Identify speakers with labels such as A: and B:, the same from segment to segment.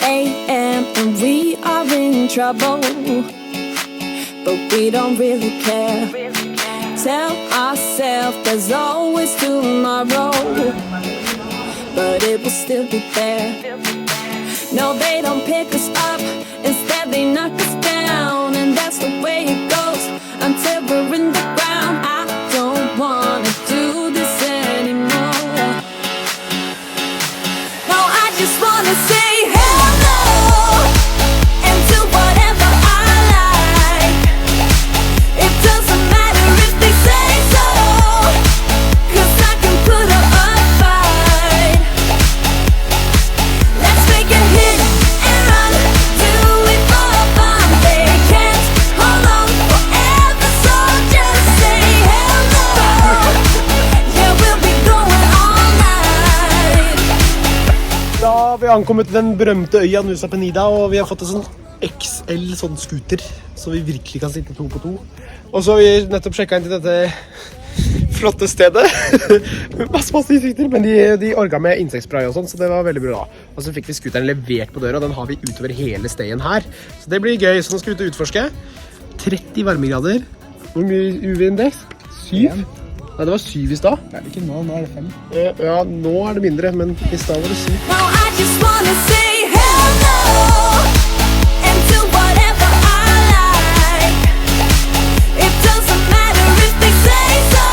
A: a.m. and we are in trouble, but we don't really care. Tell ourselves there's always tomorrow, but it will still be there. No, they don't pick us up, instead they knock us down, and that's the way it goes until we're in the ground. I don't wanna do this anymore. No, I just wanna say hello and do whatever I like. It doesn't matter if they say so, 'cause I can put up a fight. Let's make a hit and run, do it for fun. They can't hold on forever, so just say hello. Yeah, we'll be going all night.
B: Da har vi ankommet den berømte øya Nusa Penida, og vi har fått en sånn XL sånn scooter, så vi virkelig kan sitte 2 på 2. Og så har vi nettopp sjekket inn til dette flotte stedet. masse insekter, men de orga med insektspray og sånn, så det var veldig bra. Og så fikk vi scooteren levert på døra, og den har vi utover hele steien her. Så det blir gøy, så nå skal vi ut og utforske. 30 varmegrader. Hvor mye UV-indeks? 7? Nei, det var 7 i stad.
C: Nei, ikke nå, nå er det 5.
B: Ja, nå er det mindre, men i stad var det 7.
A: No, I just wanna say hello and do whatever I like. It doesn't matter if they say so,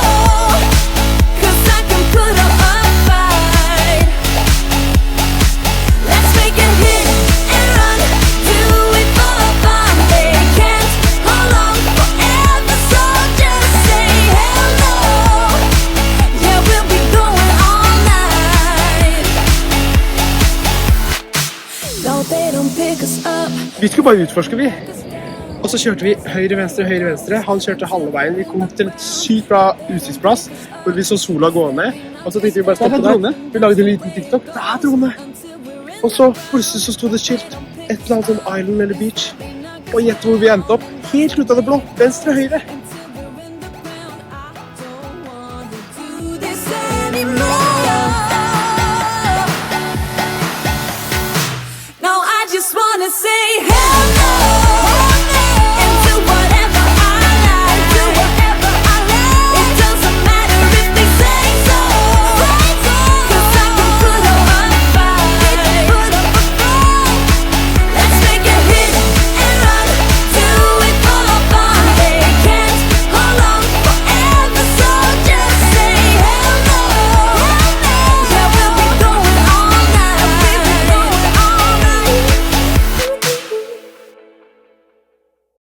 A: 'cause I can put up a fight. Let's make a hit and run, do it for fun. They can't hold on forever, so just say hello. Yeah, we'll be going all night. No, they don't pick us up.
B: Vi skulle bare utforske, vi. Og så kjørte vi høyre, venstre. Han kjørte halve veien. Vi kom til et sykt bra utsiktsplass, hvor vi så sola gå ned. Og så tenkte vi bare stoppe der. Vi lagde en liten TikTok. Det er drone! Og så plutselig så stod det skilt. Et eller annet sånn island eller beach. Og gjett hvor vi endte opp. Helt ut av det blå. Venstre, høyre.
A: Do this anymore. No, I just wanna say hello